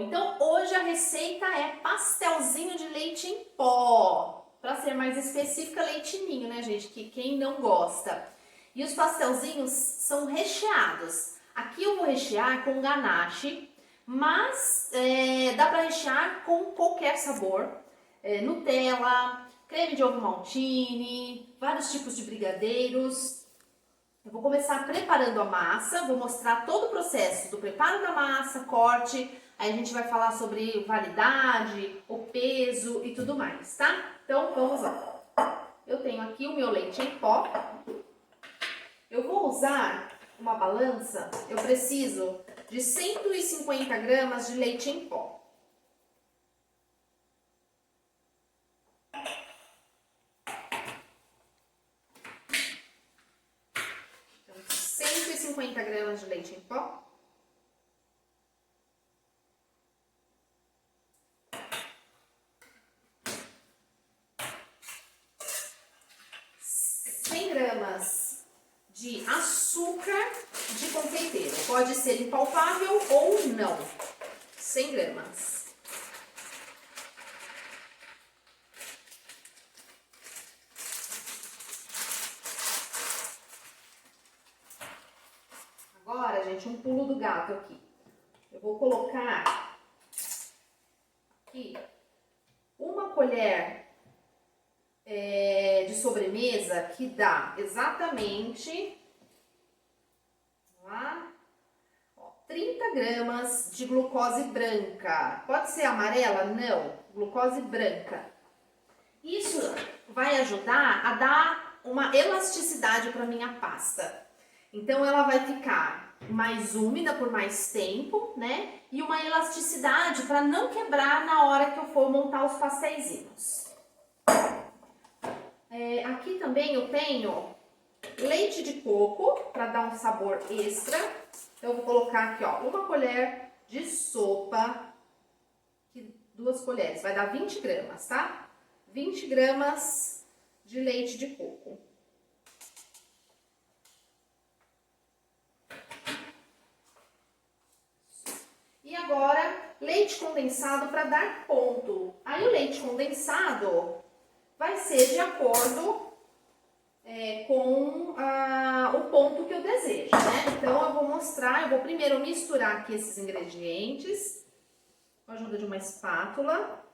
Bom, então hoje a receita é pastelzinho de leite em pó. Para ser mais específica, leite ninho, né, gente? Que quem não gosta. E os pastelzinhos são recheados. Aqui eu vou rechear com ganache, mas dá para rechear com qualquer sabor. Nutella, creme de ovo maltine, vários tipos de brigadeiros. Eu vou começar preparando a massa, vou mostrar todo o processo do preparo da massa, corte, aí a gente vai falar sobre validade, o peso e tudo mais, tá? Então vamos lá. Eu tenho aqui o meu leite em pó. Eu vou usar uma balança, eu preciso de 150 gramas de leite em pó. 150 gramas de leite em pó. Gramas de açúcar de confeiteiro. Pode ser impalpável ou não. 100 gramas. Agora, gente, um pulo do gato aqui. Eu vou colocar aqui uma colher de sobremesa que dá exatamente 30 gramas de glucose branca. Pode ser amarela? Não. Glucose branca. Isso vai ajudar a dar uma elasticidade para minha pasta. Então ela vai ficar mais úmida por mais tempo, né? E uma elasticidade para não quebrar na hora que eu for montar os pasteizinhos. Aqui também eu tenho leite de coco para dar um sabor extra. Então eu vou colocar aqui, ó, uma colher de sopa, 2 colheres, vai dar 20 gramas, tá? 20 gramas de leite de coco. E agora, leite condensado para dar ponto. Aí o leite condensado vai ser de acordo com o ponto que eu desejo, né? Então eu vou mostrar, eu vou primeiro misturar aqui esses ingredientes com a ajuda de uma espátula.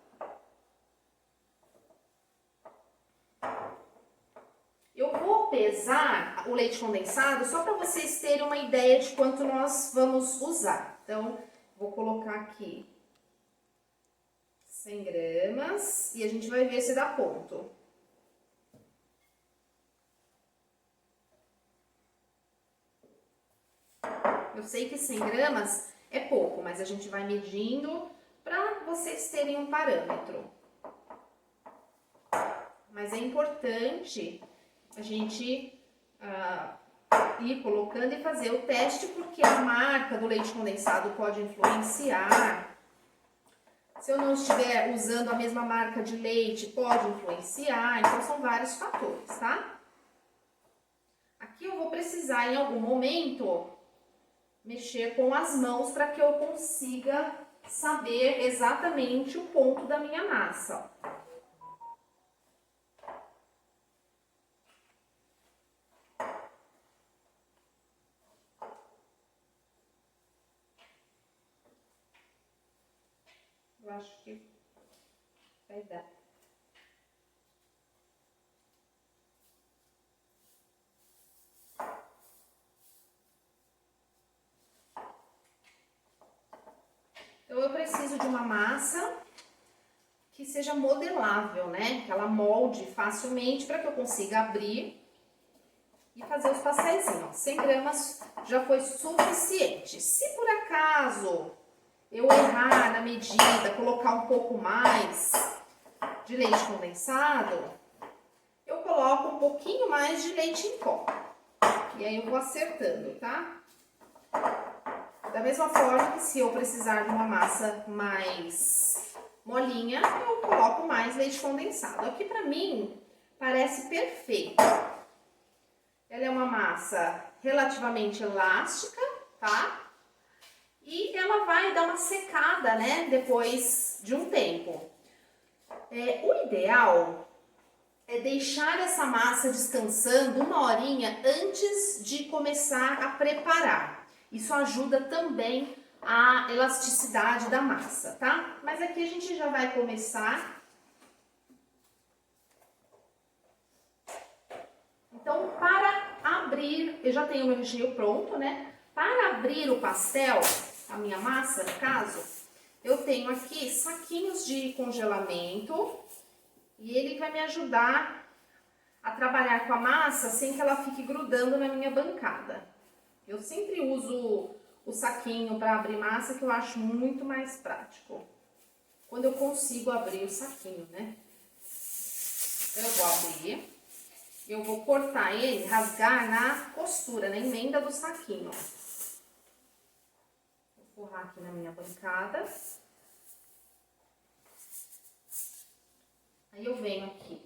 Eu vou pesar o leite condensado só para vocês terem uma ideia de quanto nós vamos usar. Então, vou colocar aqui 100 gramas e a gente vai ver se dá ponto. Eu sei que 100 gramas é pouco, mas a gente vai medindo para vocês terem um parâmetro. Mas é importante a gente ir colocando e fazer o teste, porque a marca do leite condensado pode influenciar. Se eu não estiver usando a mesma marca de leite, pode influenciar. Então, são vários fatores, tá? Aqui eu vou precisar, em algum momento, mexer com as mãos para que eu consiga saber exatamente o ponto da minha massa. Eu acho que vai dar. Então, eu preciso de uma massa que seja modelável, né? Que ela molde facilmente para que eu consiga abrir e fazer os pastéisinhos. 100 gramas já foi suficiente. Se por acaso eu errar na medida, colocar um pouco mais de leite condensado, eu coloco um pouquinho mais de leite em pó. E aí eu vou acertando, tá? Da mesma forma que se eu precisar de uma massa mais molinha, eu coloco mais leite condensado. Aqui pra mim parece perfeito. Ela é uma massa relativamente elástica, tá? e ela vai dar uma secada, né, depois de um tempo. O ideal é deixar essa massa descansando 1 horinha antes de começar a preparar. Isso ajuda também a elasticidade da massa, tá? Mas aqui a gente já vai começar. Então, para abrir, eu já tenho o meu recheio pronto, né? Para abrir o pastel, a minha massa, no caso, eu tenho aqui saquinhos de congelamento e ele vai me ajudar a trabalhar com a massa sem que ela fique grudando na minha bancada. Eu sempre uso o saquinho para abrir massa, que eu acho muito mais prático. Quando eu consigo abrir o saquinho, né? Eu vou abrir, eu vou cortar ele, rasgar na costura, na emenda do saquinho. Vou forrar aqui na minha bancada. Aí eu venho aqui.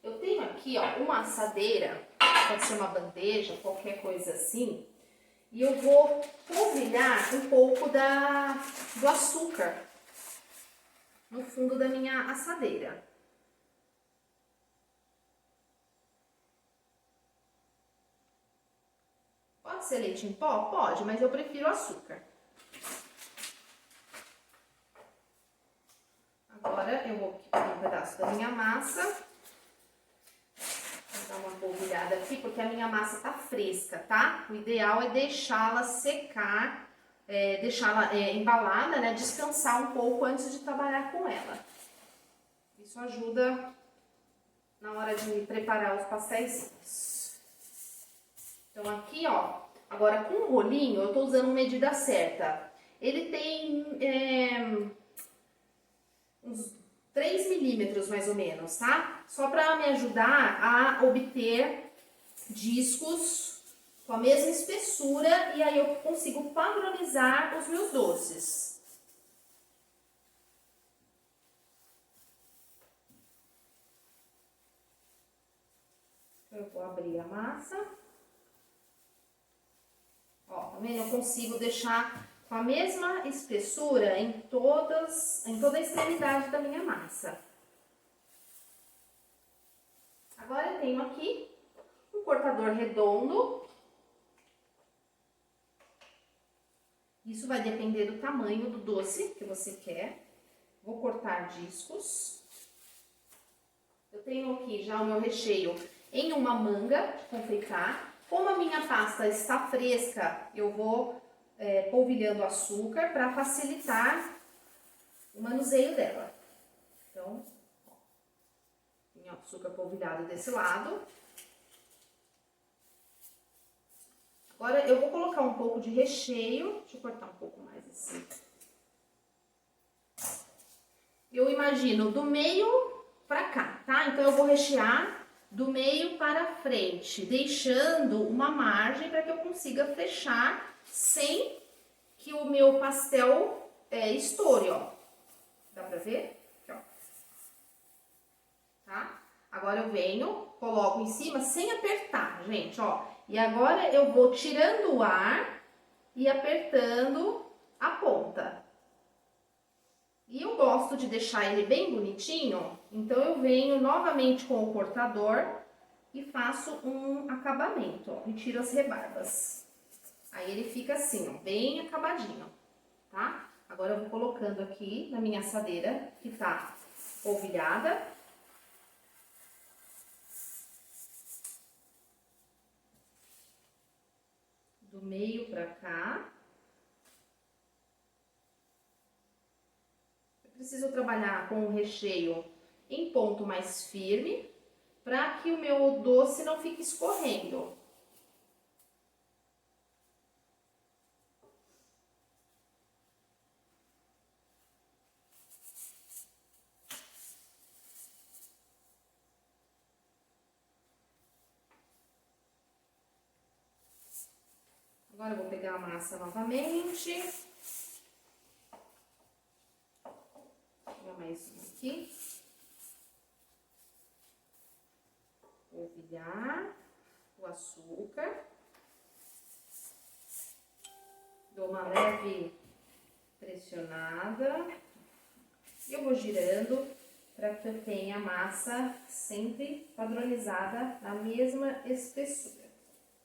Eu tenho aqui, ó, uma assadeira, pode ser uma bandeja, qualquer coisa assim. E eu vou polvilhar um pouco do açúcar no fundo da minha assadeira. Pode ser leite em pó? Pode, mas eu prefiro açúcar. Agora eu vou pegar um pedaço da minha massa. Vou dar uma polvilhada aqui, porque a minha massa tá fresca, tá? O ideal é deixá-la secar, deixá-la embalada, né? Descansar um pouco antes de trabalhar com ela. Isso ajuda na hora de preparar os pastéis. Então aqui, ó, agora com o rolinho eu tô usando medida certa. Ele tem uns 3 milímetros mais ou menos, tá? Só para me ajudar a obter discos com a mesma espessura e aí eu consigo padronizar os meus doces. Eu vou abrir a massa. Ó, tá vendo? Eu consigo deixar com a mesma espessura em toda a extremidade da minha massa. Agora eu tenho aqui um cortador redondo. Isso vai depender do tamanho do doce que você quer. Vou cortar discos. Eu tenho aqui já o meu recheio em uma manga de confeitar. Como a minha pasta está fresca, eu vou polvilhando açúcar para facilitar o manuseio dela. Então, ó, tem açúcar polvilhado desse lado. Agora eu vou colocar um pouco de recheio. Deixa eu cortar um pouco mais assim. Eu imagino do meio para cá, tá? Então eu vou rechear do meio para frente, deixando uma margem para que eu consiga fechar sem que o meu pastel estoure, ó. Dá pra ver? Aqui, ó. Tá? Agora eu venho, coloco em cima sem apertar, gente, ó. E agora eu vou tirando o ar e apertando a ponta. E eu gosto de deixar ele bem bonitinho, então eu venho novamente com o cortador e faço um acabamento, ó, e tiro as rebarbas. Aí ele fica assim, ó, bem acabadinho, tá? Agora eu vou colocando aqui na minha assadeira, que tá polvilhada. Do meio pra cá. Preciso trabalhar com o recheio em ponto mais firme, para que o meu doce não fique escorrendo. Agora eu vou pegar a massa novamente. Mais um aqui. Polvilhar o açúcar. Dou uma leve pressionada. E eu vou girando para que eu tenha a massa sempre padronizada na mesma espessura.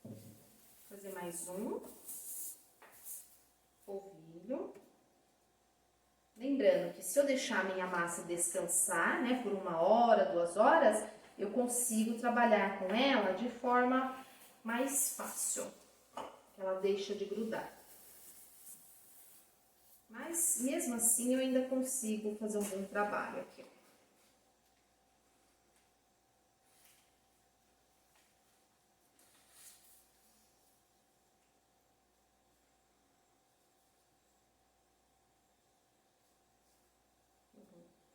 Vou fazer mais um polvilho. Lembrando que se eu deixar a minha massa descansar, né, por 1 hora, 2 horas, eu consigo trabalhar com ela de forma mais fácil. Ela deixa de grudar. Mas, mesmo assim, eu ainda consigo fazer um bom trabalho aqui.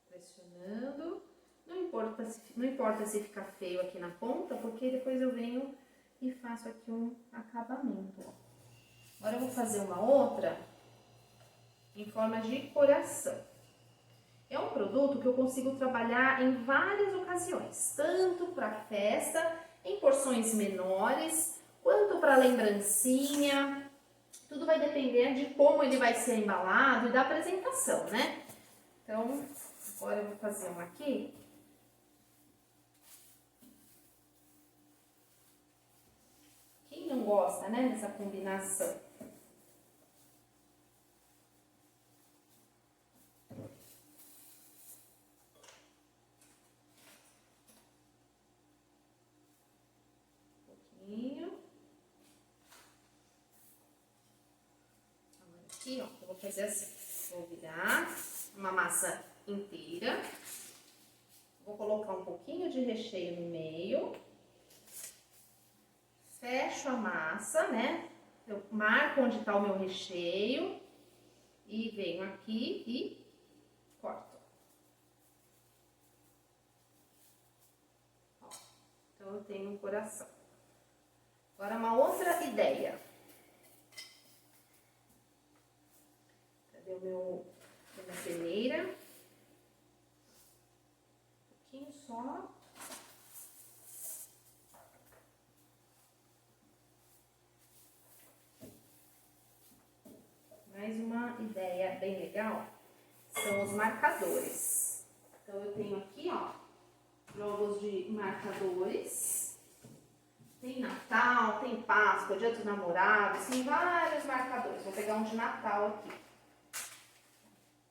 Pressionando. Não importa se ficar feio aqui na ponta, porque depois eu venho e faço aqui um acabamento. Agora eu vou fazer uma outra em forma de coração. É um produto que eu consigo trabalhar em várias ocasiões, tanto para festa, em porções menores, quanto para lembrancinha. Tudo vai depender de como ele vai ser embalado e da apresentação, né? Então, agora eu vou fazer um aqui. Quem não gosta, né, dessa combinação? Aqui, ó, eu vou fazer assim, vou virar uma massa inteira, vou colocar um pouquinho de recheio no meio, fecho a massa, né, eu marco onde tá o meu recheio e venho aqui e corto. Ó, então eu tenho um coração. Agora uma outra ideia. Cadê minha peneira? Um pouquinho só. Mais uma ideia bem legal são os marcadores. Então, eu tenho aqui, ó, jogos de marcadores. Tem Natal, tem Páscoa, Dia dos Namorados, tem vários marcadores. Vou pegar um de Natal aqui.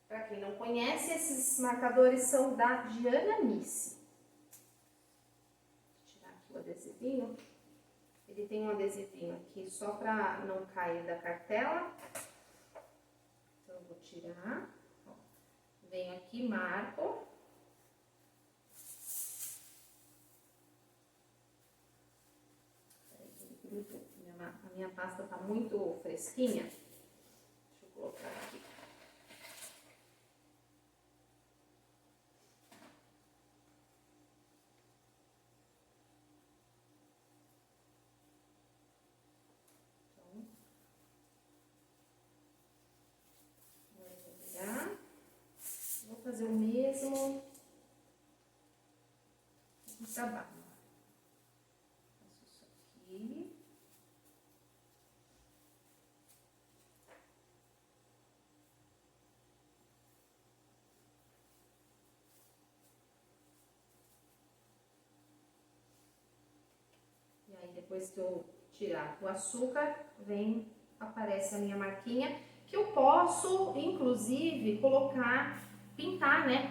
Para quem não conhece, esses marcadores são da Diana Nice. Vou tirar aqui o adesivinho. Ele tem um adesivinho aqui só para não cair da cartela. Então, eu vou tirar. Ó, venho aqui, marco. A minha pasta tá muito fresquinha. Deixa eu colocar aqui. Vou fazer o mesmo trabalho. Faço isso aqui. E aí, depois que eu tirar o açúcar, aparece a minha marquinha, que eu posso, inclusive, pintar, né,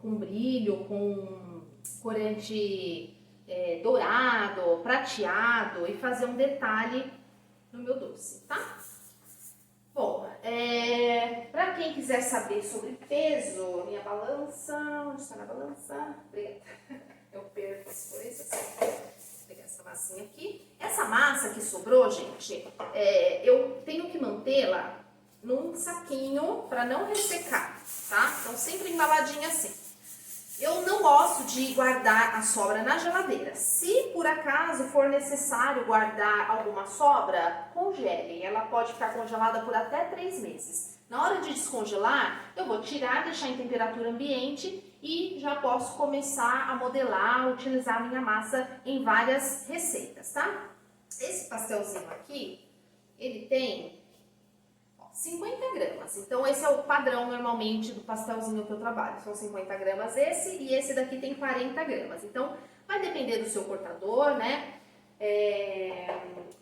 com brilho, com corante dourado, prateado e fazer um detalhe no meu doce, tá? Bom, para quem quiser saber sobre peso, minha balança, onde está na balança? Obrigada. Eu perco as coisas. Vou pegar essa massinha aqui. Essa massa que sobrou, gente, eu tenho que mantê-la num saquinho para não ressecar, tá? Então, sempre embaladinha assim. Eu não gosto de guardar a sobra na geladeira. Se por acaso for necessário guardar alguma sobra, congele. Ela pode ficar congelada por até 3 meses. Na hora de descongelar, eu vou tirar, deixar em temperatura ambiente e já posso começar a modelar, utilizar a minha massa em várias receitas, tá? Esse pastelzinho aqui, ele tem 50 gramas. Então, esse é o padrão, normalmente, do pastelzinho que eu trabalho. São 50 gramas esse, e esse daqui tem 40 gramas. Então, vai depender do seu cortador, né?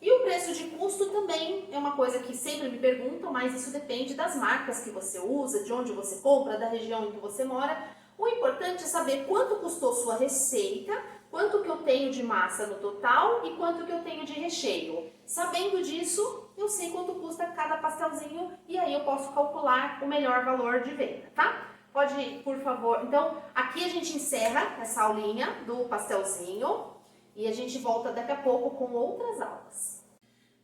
E o preço de custo também é uma coisa que sempre me perguntam, mas isso depende das marcas que você usa, de onde você compra, da região em que você mora. O importante é saber quanto custou sua receita, quanto que eu tenho de massa no total e quanto que eu tenho de recheio. Sabendo disso, eu sei quanto custa cada pastelzinho e aí eu posso calcular o melhor valor de venda, tá? Pode, por favor. Então, aqui a gente encerra essa aulinha do pastelzinho e a gente volta daqui a pouco com outras aulas.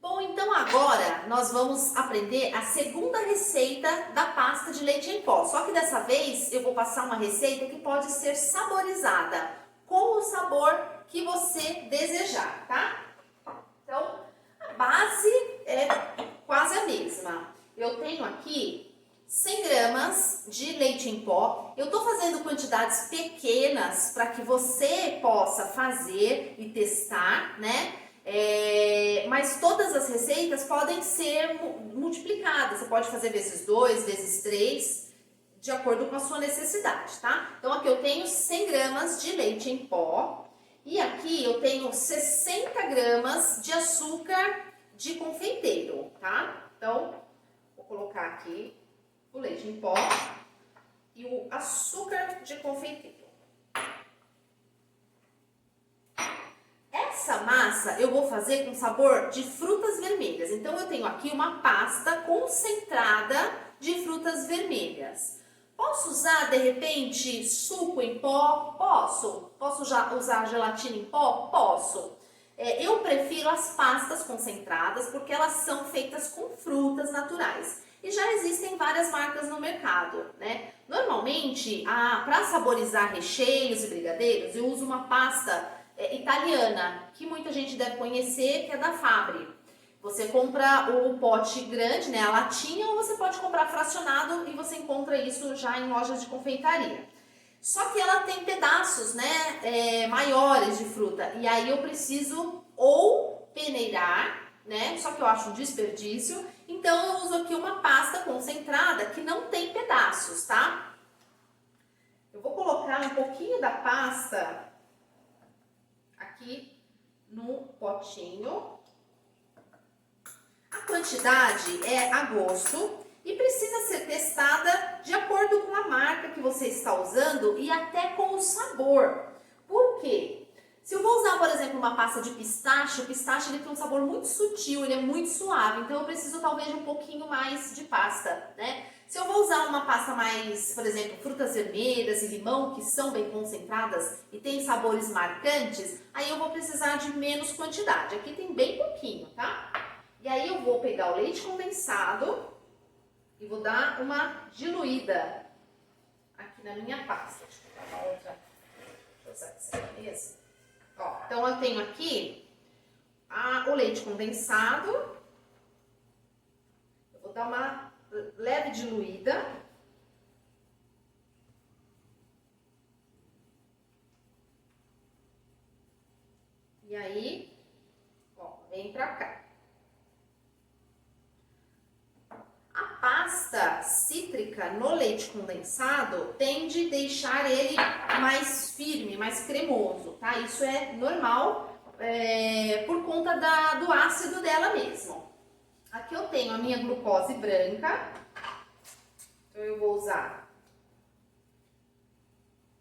Bom, então agora nós vamos aprender a segunda receita da pasta de leite em pó. Só que dessa vez eu vou passar uma receita que pode ser saborizada com o sabor que você desejar, tá? Então, a base é quase a mesma. Eu tenho aqui 100 gramas de leite em pó. Eu tô fazendo quantidades pequenas para que você possa fazer e testar, né? Mas todas as receitas podem ser multiplicadas. Você pode fazer vezes 2, vezes 3, de acordo com a sua necessidade, tá? Então aqui eu tenho 100 gramas de leite em pó e aqui eu tenho 60 gramas de açúcar de confeiteiro, tá? Então, vou colocar aqui o leite em pó e o açúcar de confeiteiro. Essa massa eu vou fazer com sabor de frutas vermelhas. Então, eu tenho aqui uma pasta concentrada de frutas vermelhas. Posso usar, de repente, suco em pó? Posso. Posso usar gelatina em pó? Posso. Eu prefiro as pastas concentradas porque elas são feitas com frutas naturais. E já existem várias marcas no mercado, né? Normalmente, para saborizar recheios e brigadeiros, eu uso uma pasta italiana, que muita gente deve conhecer, que é da Fabri. Você compra o pote grande, né, a latinha, ou você pode comprar fracionado e você encontra isso já em lojas de confeitaria. Só que ela tem pedaços, né, maiores de fruta, e aí eu preciso ou peneirar, né, só que eu acho um desperdício, então eu uso aqui uma pasta concentrada que não tem pedaços, tá? Eu vou colocar um pouquinho da pasta aqui no potinho. A quantidade é a gosto e precisa ser testada de acordo com a marca que você está usando e até com o sabor. Por quê? Se eu vou usar, por exemplo, uma pasta de pistache, o pistache ele tem um sabor muito sutil, ele é muito suave, então eu preciso talvez de um pouquinho mais de pasta, né? Se eu vou usar uma pasta mais, por exemplo, frutas vermelhas e limão, que são bem concentradas e tem sabores marcantes, aí eu vou precisar de menos quantidade. Aqui tem bem pouquinho, tá? E aí eu vou pegar o leite condensado e vou dar uma diluída aqui na minha pasta. Deixa eu pegar uma outra. Deixa eu usar essa aqui mesmo. Ó, então eu tenho aqui o leite condensado. Eu vou dar uma leve diluída. E aí, ó, vem pra cá. A pasta cítrica no leite condensado tende a deixar ele mais firme, mais cremoso, tá? Isso é normal por conta do ácido dela mesmo. Aqui eu tenho a minha glucose branca, então eu vou usar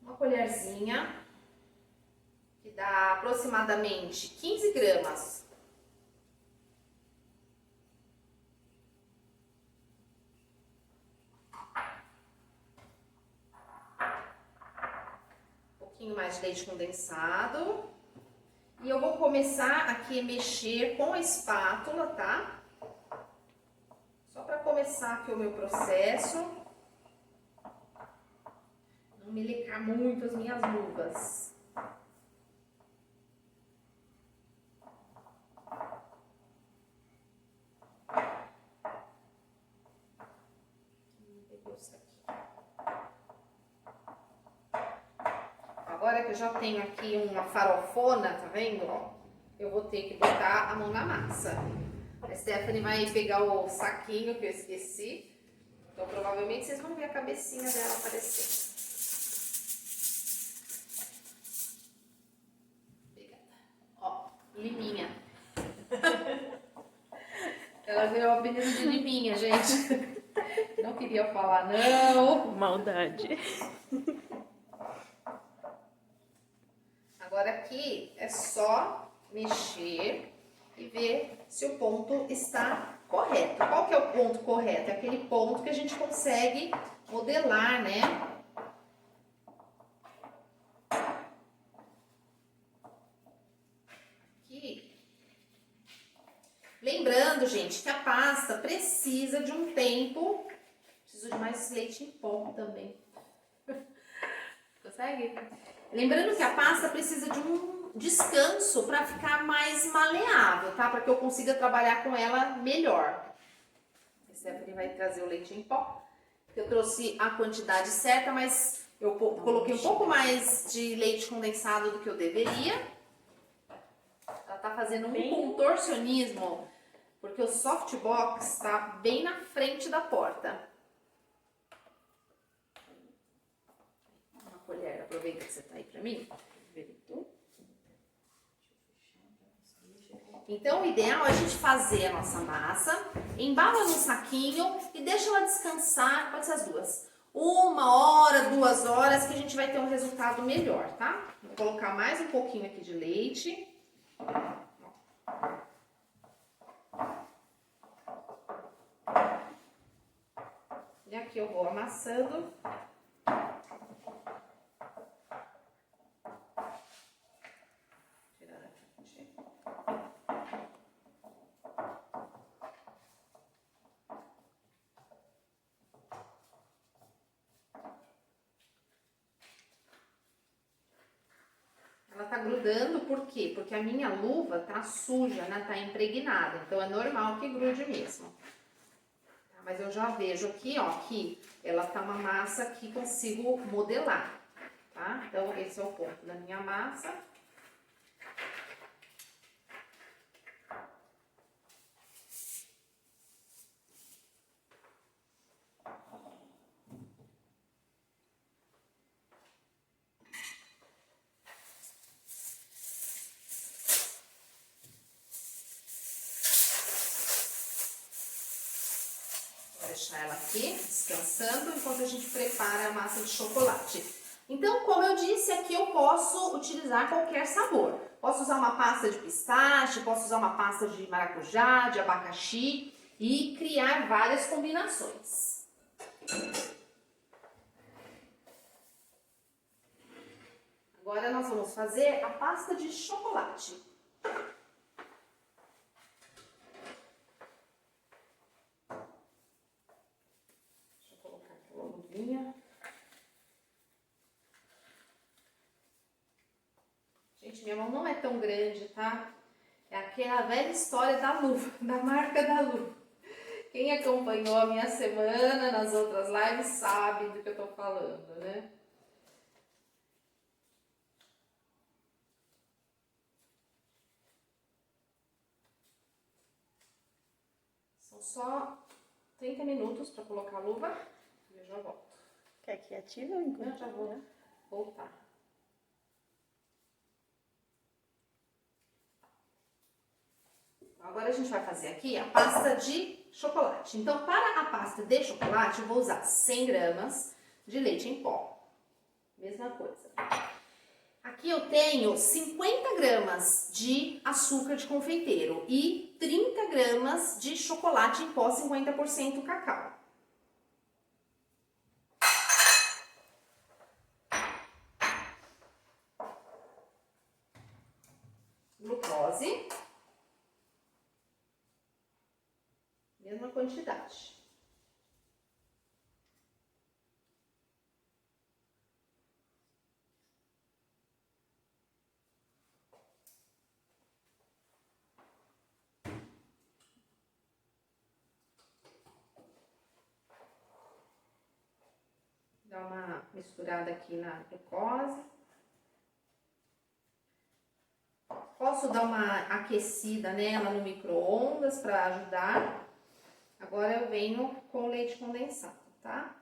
uma colherzinha, que dá aproximadamente 15 gramas. Um pouquinho mais de leite condensado. E eu vou começar aqui a mexer com a espátula, tá? Só para começar aqui o meu processo. Não melecar muito as minhas luvas. Agora que eu já tenho aqui uma farofona, tá vendo? Ó, eu vou ter que botar a mão na massa. A Stephanie vai pegar o saquinho que eu esqueci. Então, provavelmente, vocês vão ver a cabecinha dela aparecer. Obrigada. Ó, Liminha. Ela ganhou o apelido de Liminha, gente. Não queria falar, não. Maldade. Agora aqui é só mexer e ver se o ponto está correto. Qual que é o ponto correto? É aquele ponto que a gente consegue modelar, né? Aqui. Lembrando, gente, que a pasta precisa de um tempo. Preciso de mais leite em pó também. Consegue? Lembrando que a pasta precisa de um descanso para ficar mais maleável, tá? Para que eu consiga trabalhar com ela melhor. A Stephanie vai trazer o leite em pó. Eu trouxe a quantidade certa, mas eu coloquei um pouco mais de leite condensado do que eu deveria. Ela tá fazendo um contorcionismo, porque o softbox está bem na frente da porta. Uma colher, aproveita que você tá aí pra mim. Então, o ideal é a gente fazer a nossa massa, embala no saquinho e deixa ela descansar, pode ser as duas. 1 hora, 2 horas, que a gente vai ter um resultado melhor, tá? Vou colocar mais um pouquinho aqui de leite. E aqui eu vou amassando. Tirar da frente. Ela tá grudando, por quê? Porque a minha luva tá suja, né? Tá impregnada, então é normal que grude mesmo. Tá? Mas eu já vejo aqui, ó, que ela tá uma massa que consigo modelar, tá? Então esse é o ponto da minha massa. Vou deixar ela aqui descansando enquanto a gente prepara a massa de chocolate. Então, como eu disse, aqui eu posso utilizar qualquer sabor. Posso usar uma pasta de pistache, posso usar uma pasta de maracujá, de abacaxi e criar várias combinações. Agora nós vamos fazer a pasta de chocolate. Deixa eu colocar aqui uma luvinha. Gente, minha mão não é tão grande, tá? É aquela velha história da luva, da marca da luva. Quem acompanhou a minha semana nas outras lives sabe do que eu tô falando, né? São só 30 minutos para colocar a luva e eu já volto. Quer que ative ou enquanto? Eu já vou voltar. Agora a gente vai fazer aqui a pasta de chocolate. Então, para a pasta de chocolate, eu vou usar 100 gramas de leite em pó. Mesma coisa. Aqui eu tenho 50 gramas de açúcar de confeiteiro e 30 gramas de chocolate em pó 50% cacau. Glucose. Mesma quantidade. Dá uma misturada aqui na glucose. Posso Posso dar uma aquecida nela no micro-ondas para ajudar. Agora eu venho com o leite condensado, tá?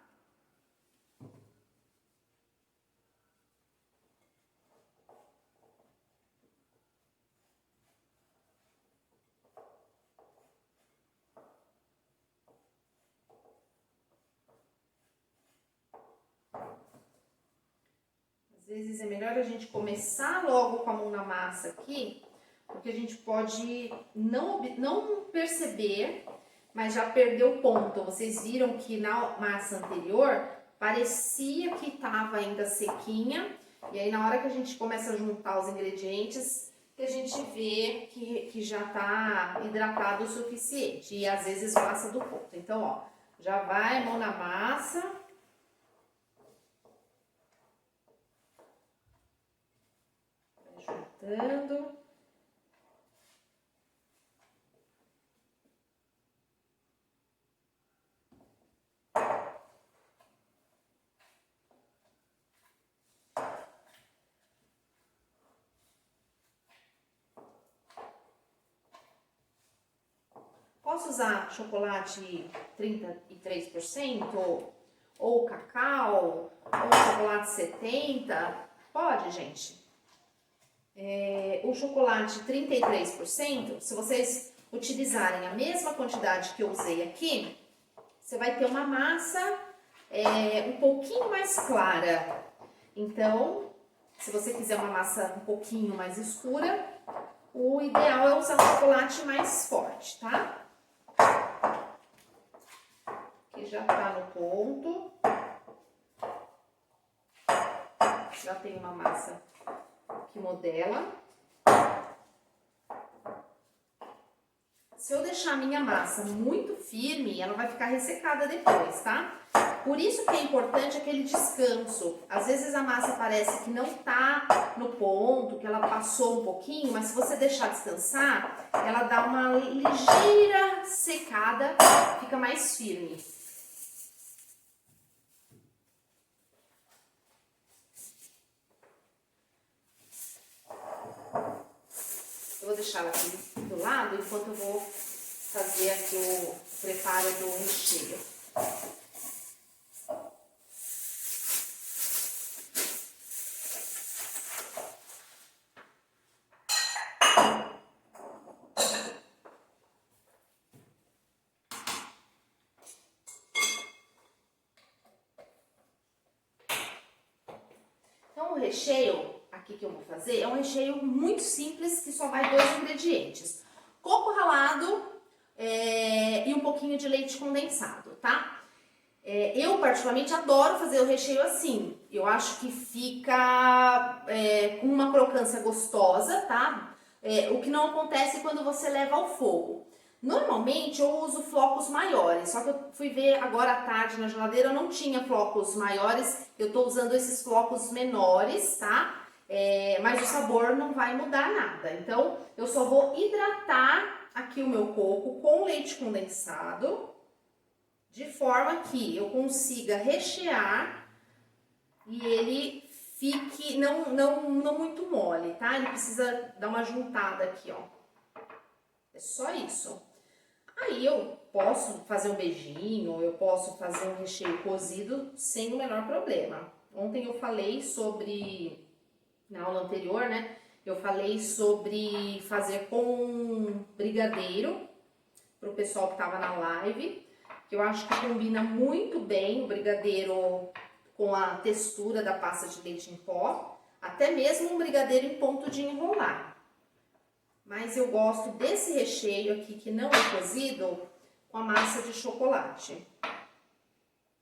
Às vezes é melhor a gente começar logo com a mão na massa aqui, porque a gente pode não perceber, mas já perder o ponto. Vocês viram que na massa anterior parecia que estava ainda sequinha, e aí na hora que a gente começa a juntar os ingredientes, que a gente vê que já está hidratado o suficiente, e às vezes passa do ponto. Então, ó, já vai mão na massa. Juntando. Posso usar chocolate 33% ou cacau ou chocolate 70%? Pode, gente. O chocolate 33%, se vocês utilizarem a mesma quantidade que eu usei aqui, você vai ter uma massa um pouquinho mais clara. Então, se você quiser uma massa um pouquinho mais escura, o ideal é usar um chocolate mais forte, tá? Que já tá no ponto. Já tem uma massa que modela. Se eu deixar a minha massa muito firme, ela vai ficar ressecada depois, tá? Por isso que é importante aquele descanso. Às vezes a massa parece que não tá no ponto, que ela passou um pouquinho, mas se você deixar descansar, ela dá uma ligeira secada, fica mais firme. Eu vou deixar ela aqui do lado enquanto eu vou fazer aqui o preparo do recheio. Então o recheio aqui que eu vou fazer é um recheio muito simples que só vai 2 ingredientes: coco ralado e um pouquinho de leite condensado, tá? Eu particularmente adoro fazer o recheio assim. Eu acho que fica com uma crocância gostosa, tá? O que não acontece quando você leva ao fogo. Normalmente eu uso flocos maiores, só que eu fui ver agora à tarde na geladeira, eu não tinha flocos maiores, eu tô usando esses flocos menores, tá? Mas o sabor não vai mudar nada. Então eu só vou hidratar aqui o meu coco com leite condensado, de forma que eu consiga rechear e ele fique não muito mole, tá? Ele precisa dar uma juntada aqui, ó. É só isso. Aí eu posso fazer um beijinho, eu posso fazer um recheio cozido sem o menor problema. Ontem eu falei sobre, na aula anterior, né? Eu falei sobre fazer com brigadeiro pro pessoal que tava na live, que eu acho que combina muito bem o brigadeiro com a textura da pasta de leite em pó, até mesmo um brigadeiro em ponto de enrolar. Mas eu gosto desse recheio aqui que não é cozido com a massa de chocolate.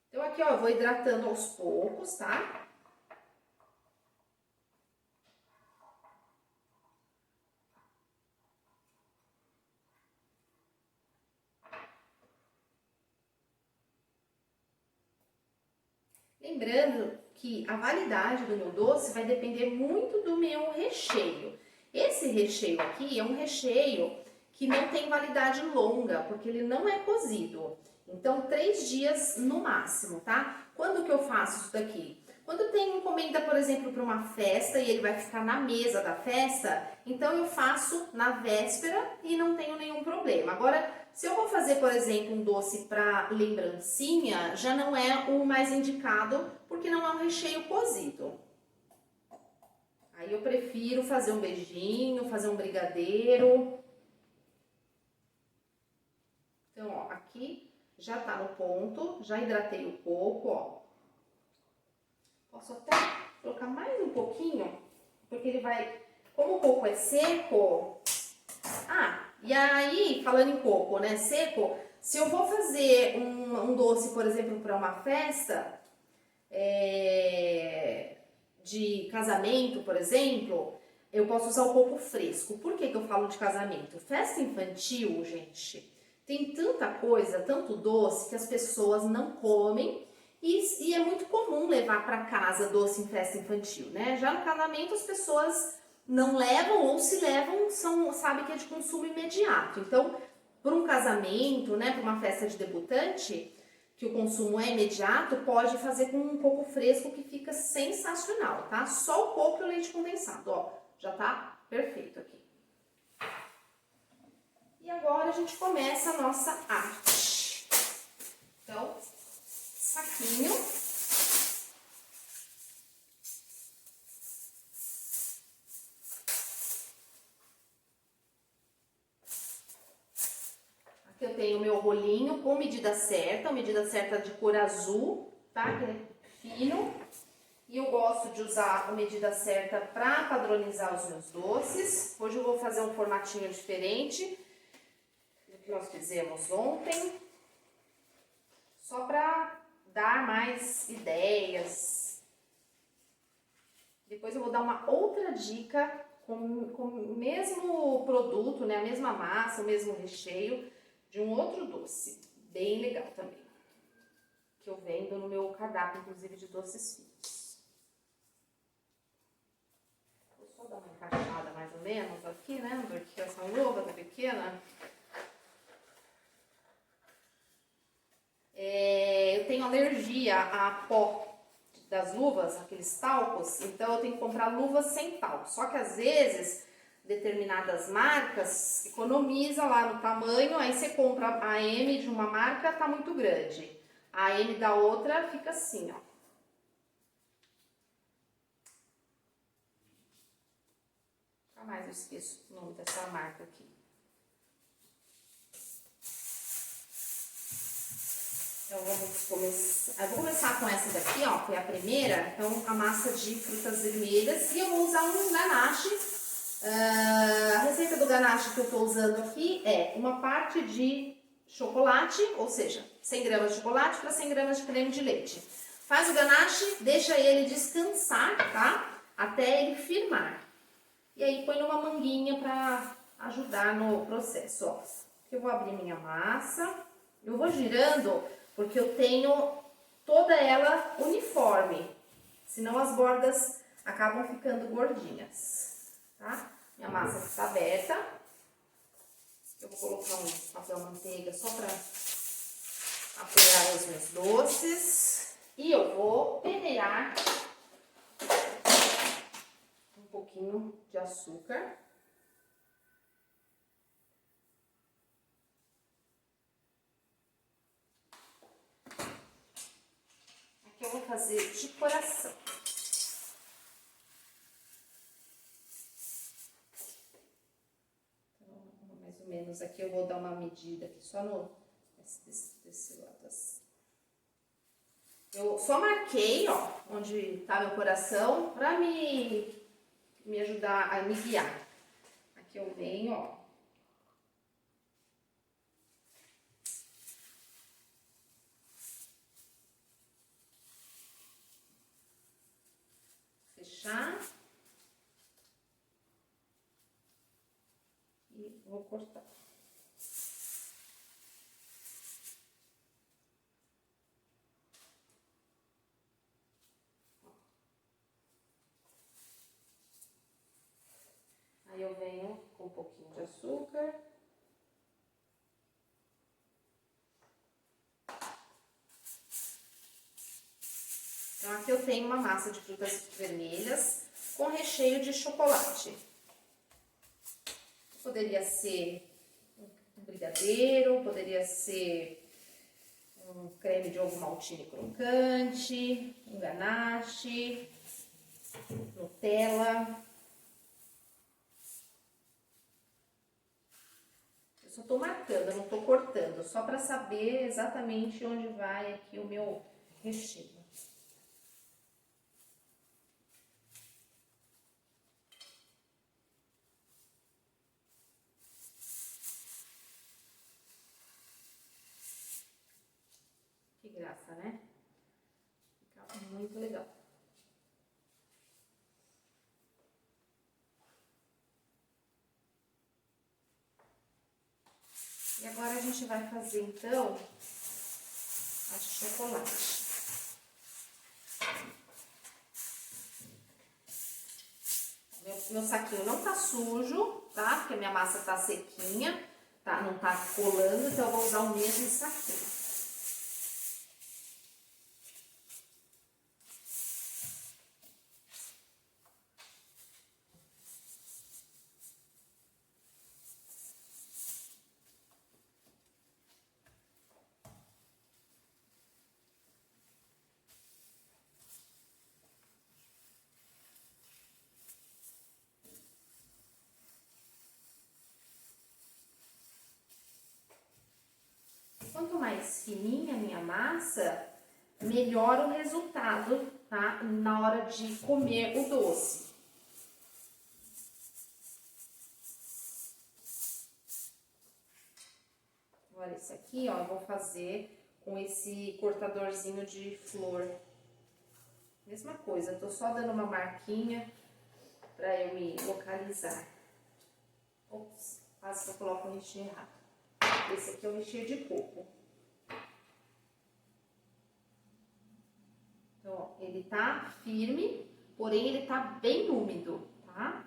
Então aqui, ó, eu vou hidratando aos poucos, tá? Lembrando que a validade do meu doce vai depender muito do meu recheio. Esse recheio aqui é um recheio que não tem validade longa, porque ele não é cozido. Então, 3 dias no máximo, tá? Quando que eu faço isso daqui? Quando tem encomenda, por exemplo, para uma festa e ele vai ficar na mesa da festa, então eu faço na véspera e não tenho nenhum problema. Agora, se eu vou fazer, por exemplo, um doce para lembrancinha, já não é o mais indicado, porque não é um recheio cozido. Aí eu prefiro fazer um beijinho, fazer um brigadeiro. Então, ó, aqui já tá no ponto, já hidratei o coco, ó. Posso até colocar mais um pouquinho, porque ele vai... Como o coco é seco... Ah, e aí, falando em coco, né, seco, se eu vou fazer um doce, por exemplo, para uma festa de casamento, por exemplo, eu posso usar o coco fresco. Por que que eu falo de casamento? Festa infantil, gente, tem tanta coisa, tanto doce, que as pessoas não comem e é muito comum levar para casa doce em festa infantil, né? Já no casamento as pessoas não levam ou se levam, sabe que é de consumo imediato. Então, para um casamento, né, para uma festa de debutante, que o consumo é imediato, pode fazer com um coco fresco que fica sensacional, tá? Só o coco e o leite condensado, ó, já tá perfeito aqui. E agora a gente começa a nossa arte. Então, saquinho. Aqui eu tenho o meu rolinho com medida certa de cor azul, tá? Que é fino. E eu gosto de usar a medida certa para padronizar os meus doces. Hoje eu vou fazer um formatinho diferente do que nós fizemos ontem. Só para dar mais ideias. Depois eu vou dar uma outra dica com o mesmo produto, né? A mesma massa, o mesmo recheio de um outro doce. Bem legal também. Que eu vendo no meu cardápio, inclusive, de doces finos. Vou só dar uma encaixada mais ou menos aqui, né? Porque essa luva tá pequena. Eu tenho alergia a pó das luvas, aqueles talcos, então eu tenho que comprar luvas sem talco. Só que às vezes, determinadas marcas economiza lá no tamanho, aí você compra a M de uma marca, tá muito grande. A M da outra fica assim, ó. Nunca mais eu esqueço o nome dessa marca aqui. Então, vou começar com essa daqui, ó, foi a primeira. Então, a massa de frutas vermelhas. E eu vou usar um ganache. A receita do ganache que eu tô usando aqui é uma parte de chocolate, ou seja, 100 gramas de chocolate para 100 gramas de creme de leite. Faz o ganache, deixa ele descansar, tá? Até ele firmar. E aí, põe numa manguinha para ajudar no processo, ó. Eu vou abrir minha massa. Eu vou girando... porque eu tenho toda ela uniforme, senão as bordas acabam ficando gordinhas, tá? Minha massa está aberta. Eu vou colocar um papel manteiga só para apoiar os meus doces. E eu vou peneirar um pouquinho de açúcar. Eu vou fazer de coração. Então, mais ou menos aqui eu vou dar uma medida aqui, só no desse lado assim. Eu só marquei, ó, onde tá meu coração, pra me ajudar a me guiar. Aqui eu venho, ó. Fechar e vou cortar. Aí eu venho com um pouquinho de açúcar. Então, aqui eu tenho uma massa de frutas vermelhas com recheio de chocolate. Poderia ser um brigadeiro, poderia ser um creme de ovo maltine crocante, um ganache, Nutella. Eu só tô marcando, eu não tô cortando, só para saber exatamente onde vai aqui o meu recheio. Que graça, né? Fica muito legal. E agora a gente vai fazer, então, a de chocolate. Meu saquinho não tá sujo, tá? Porque a minha massa tá sequinha, tá? Não tá colando, então eu vou usar o mesmo saquinho. Quanto mais fininha a minha massa, melhor o resultado, tá? Na hora de comer o doce. Agora esse aqui, ó, eu vou fazer com esse cortadorzinho de flor. Mesma coisa, tô só dando uma marquinha pra eu me localizar. Ops, quase que eu coloco o recheio errado. Esse aqui é o recheio de coco. Então, ó, ele tá firme, porém ele tá bem úmido, tá?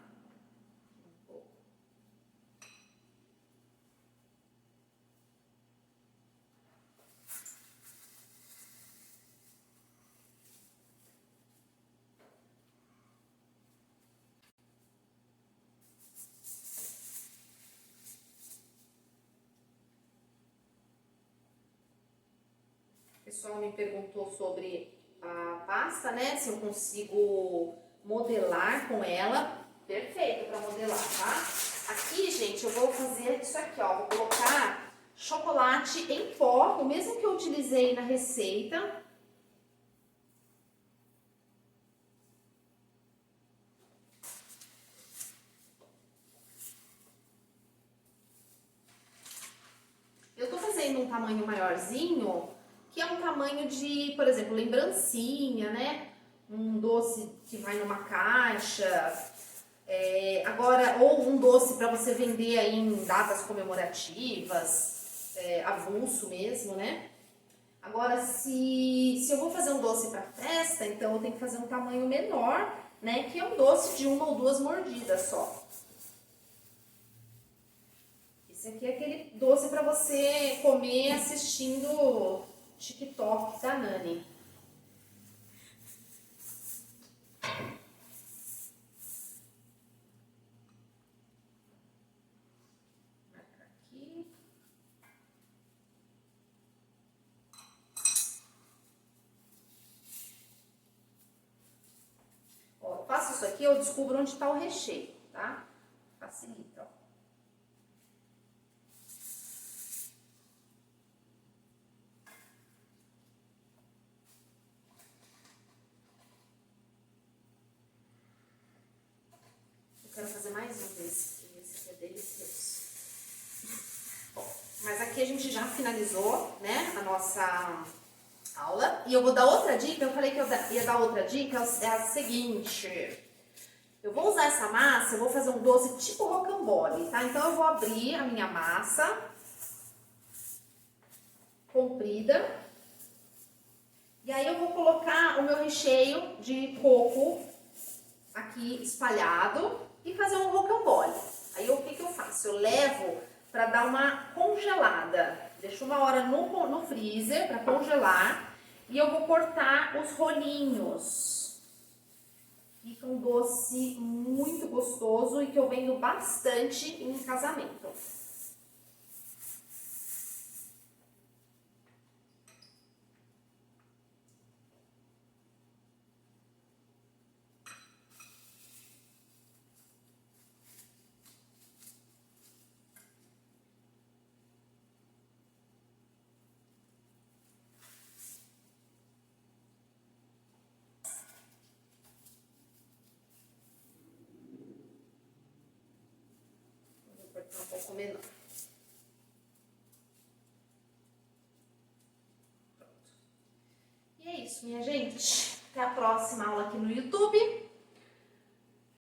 O pessoal me perguntou sobre a pasta, né? Se eu consigo modelar com ela. Perfeito para modelar, tá? Aqui, gente, eu vou fazer isso aqui, ó. Vou colocar chocolate em pó, o mesmo que eu utilizei na receita. Eu tô fazendo um tamanho maiorzinho, que é um tamanho de, por exemplo, lembrancinha, né? Um doce que vai numa caixa. Agora, ou um doce para você vender aí em datas comemorativas, avulso mesmo, né? Agora, se eu vou fazer um doce para festa, então eu tenho que fazer um tamanho menor, né? Que é um doce de 1 ou 2 mordidas só. Esse aqui é aquele doce para você comer assistindo TikTok da Nani. Faço isso aqui, eu descubro onde está o recheio, tá? Facilita, ó. Eu quero fazer mais um desse, porque esse aqui é delicioso. Bom, mas aqui a gente já finalizou, né, a nossa aula. E eu vou dar outra dica, eu falei que eu ia dar outra dica, é a seguinte. Eu vou usar essa massa, eu vou fazer um doce tipo rocambole, tá? Então eu vou abrir a minha massa comprida. E aí eu vou colocar o meu recheio de coco aqui espalhado e fazer um rocambole. Aí o que eu faço? Eu levo para dar uma congelada. Deixo 1 hora no freezer para congelar. E eu vou cortar os rolinhos. Fica um doce muito gostoso e que eu vendo bastante em casamento. Vou cortar um pouco menor. E é isso, minha gente. Até a próxima aula aqui no YouTube.